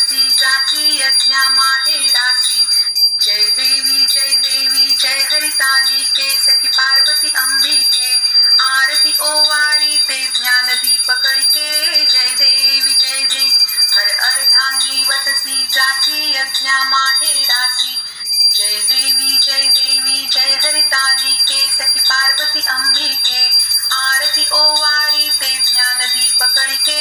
तपसी जाती यज्ञा माहेरासी। जय देवी जय हरिताली के सखी पार्वती अंबिके। आरती ओवाळी ते ज्ञान दीप कळिके। जय देवी हर अर्धांगी वतसी जाती यज्ञा माहेरासी। जय देवी जय हरिताली के सखी पार्वती अंबिके। आरती ओवाळी ते ज्ञान दीप कळिके।